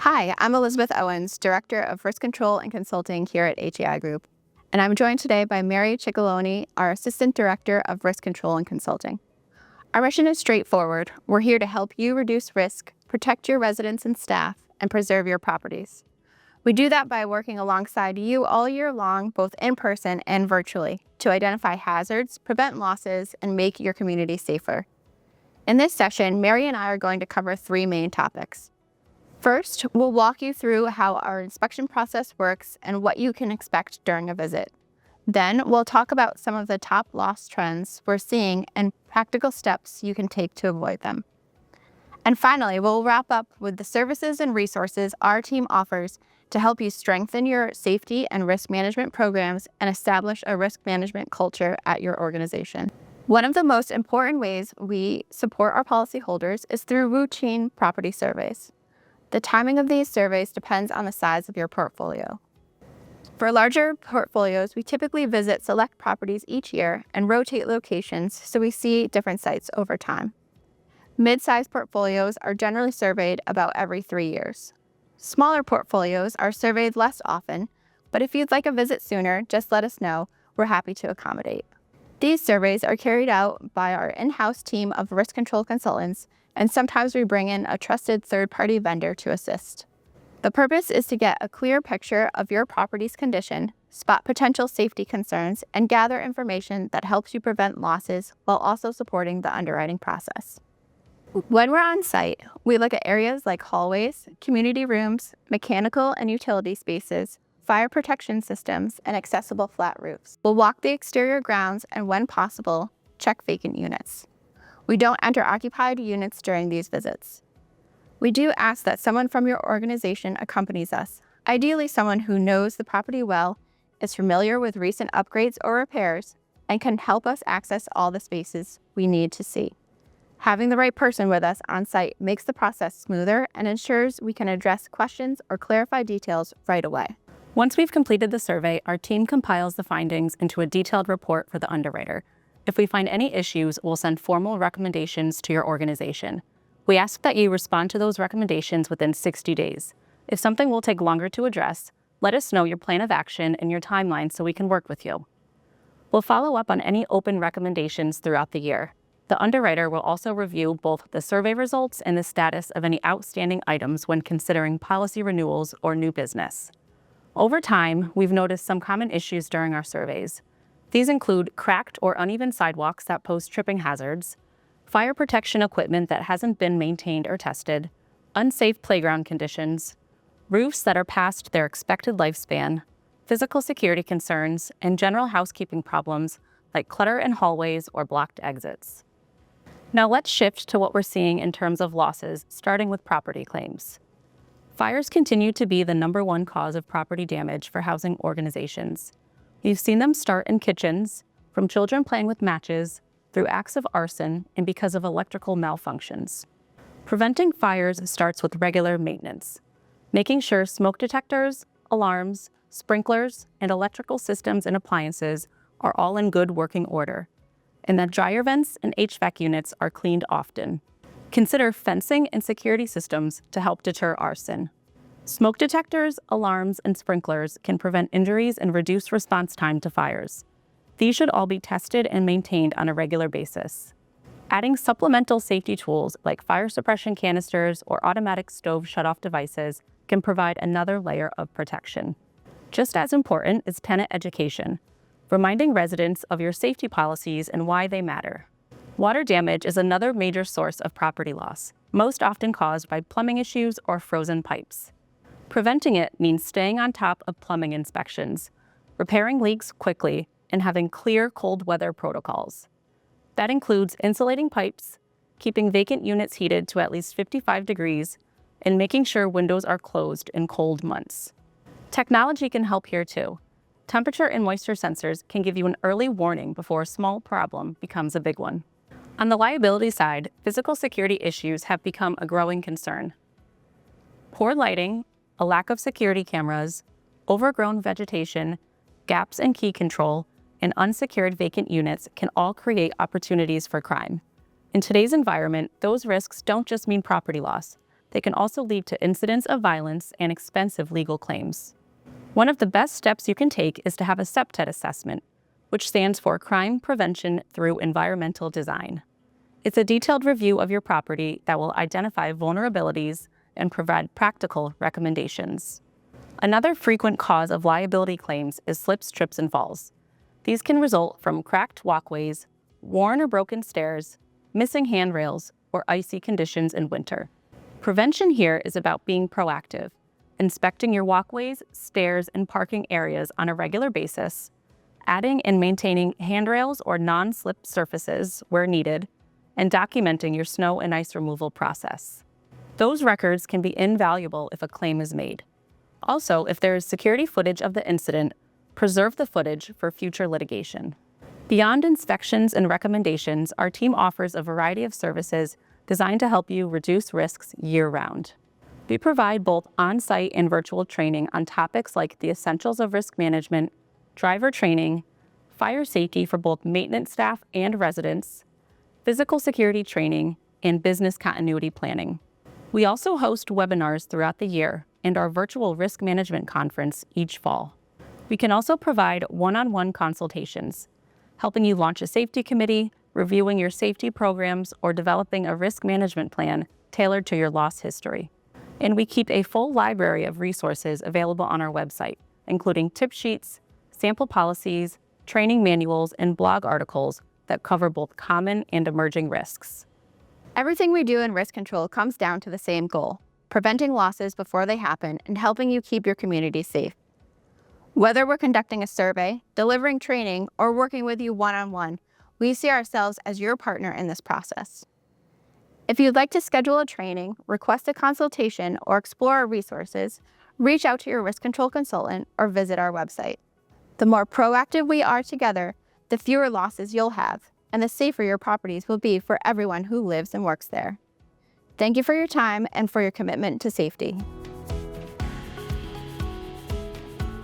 Hi, I'm Elizabeth Owens, Director of Risk Control and Consulting here at HEI Group, and I'm joined today by Mary Ciccaglione, our Assistant Director of Risk Control and Consulting. Our mission is straightforward. We're here to help you reduce risk, protect your residents and staff, and preserve your properties. We do that by working alongside you all year long, both in person and virtually, to identify hazards, prevent losses, and make your community safer. In this session, Mary and I are going to cover three main topics. First, we'll walk you through how our inspection process works and what you can expect during a visit. Then, we'll talk about some of the top loss trends we're seeing and practical steps you can take to avoid them. And finally, we'll wrap up with the services and resources our team offers to help you strengthen your safety and risk management programs and establish a risk management culture at your organization. One of the most important ways we support our policyholders is through routine property surveys. The timing of these surveys depends on the size of your portfolio. For larger portfolios, we typically visit select properties each year and rotate locations so we see different sites over time. Mid-sized portfolios are generally surveyed about every 3 years. Smaller portfolios are surveyed less often, but if you'd like a visit sooner, just let us know. We're happy to accommodate. These surveys are carried out by our in-house team of risk control consultants, and sometimes we bring in a trusted third-party vendor to assist. The purpose is to get a clear picture of your property's condition, spot potential safety concerns, and gather information that helps you prevent losses while also supporting the underwriting process. When we're on site, we look at areas like hallways, community rooms, mechanical and utility spaces, fire protection systems, and accessible flat roofs. We'll walk the exterior grounds and, when possible, check vacant units. We don't enter occupied units during these visits. We do ask that someone from your organization accompanies us, ideally someone who knows the property well, is familiar with recent upgrades or repairs, and can help us access all the spaces we need to see. Having the right person with us on site makes the process smoother and ensures we can address questions or clarify details right away. Once we've completed the survey, our team compiles the findings into a detailed report for the underwriter. If we find any issues, we'll send formal recommendations to your organization. We ask that you respond to those recommendations within 60 days. If something will take longer to address, let us know your plan of action and your timeline so we can work with you. We'll follow up on any open recommendations throughout the year. The underwriter will also review both the survey results and the status of any outstanding items when considering policy renewals or new business. Over time, we've noticed some common issues during our surveys. These include cracked or uneven sidewalks that pose tripping hazards, fire protection equipment that hasn't been maintained or tested, unsafe playground conditions, roofs that are past their expected lifespan, physical security concerns, and general housekeeping problems like clutter in hallways or blocked exits. Now let's shift to what we're seeing in terms of losses, starting with property claims. Fires continue to be the #1 cause of property damage for housing organizations. You've seen them start in kitchens, from children playing with matches, through acts of arson, and because of electrical malfunctions. Preventing fires starts with regular maintenance, making sure smoke detectors, alarms, sprinklers, and electrical systems and appliances are all in good working order, and that dryer vents and HVAC units are cleaned often. Consider fencing and security systems to help deter arson. Smoke detectors, alarms, and sprinklers can prevent injuries and reduce response time to fires. These should all be tested and maintained on a regular basis. Adding supplemental safety tools like fire suppression canisters or automatic stove shutoff devices can provide another layer of protection. Just as important is tenant education, reminding residents of your safety policies and why they matter. Water damage is another major source of property loss, most often caused by plumbing issues or frozen pipes. Preventing it means staying on top of plumbing inspections, repairing leaks quickly, and having clear cold weather protocols. That includes insulating pipes, keeping vacant units heated to at least 55 degrees, and making sure windows are closed in cold months. Technology can help here too. Temperature and moisture sensors can give you an early warning before a small problem becomes a big one. On the liability side, physical security issues have become a growing concern. Poor lighting, a lack of security cameras, overgrown vegetation, gaps in key control, and unsecured vacant units can all create opportunities for crime. In today's environment, those risks don't just mean property loss. They can also lead to incidents of violence and expensive legal claims. One of the best steps you can take is to have a CPTED assessment, which stands for Crime Prevention Through Environmental Design. It's a detailed review of your property that will identify vulnerabilities and provide practical recommendations. Another frequent cause of liability claims is slips, trips, and falls. These can result from cracked walkways, worn or broken stairs, missing handrails, or icy conditions in winter. Prevention here is about being proactive, inspecting your walkways, stairs, and parking areas on a regular basis, adding and maintaining handrails or non-slip surfaces where needed, and documenting your snow and ice removal process. Those records can be invaluable if a claim is made. Also, if there is security footage of the incident, preserve the footage for future litigation. Beyond inspections and recommendations, our team offers a variety of services designed to help you reduce risks year-round. We provide both on-site and virtual training on topics like the essentials of risk management, driver training, fire safety for both maintenance staff and residents, physical security training, and business continuity planning. We also host webinars throughout the year and our virtual risk management conference each fall. We can also provide one-on-one consultations, helping you launch a safety committee, reviewing your safety programs, or developing a risk management plan tailored to your loss history. And we keep a full library of resources available on our website, including tip sheets, sample policies, training manuals, and blog articles that cover both common and emerging risks. Everything we do in risk control comes down to the same goal: preventing losses before they happen and helping you keep your community safe. Whether we're conducting a survey, delivering training, or working with you one-on-one, we see ourselves as your partner in this process. If you'd like to schedule a training, request a consultation, or explore our resources, reach out to your risk control consultant or visit our website. The more proactive we are together, the fewer losses you'll have, and the safer your properties will be for everyone who lives and works there. Thank you for your time and for your commitment to safety.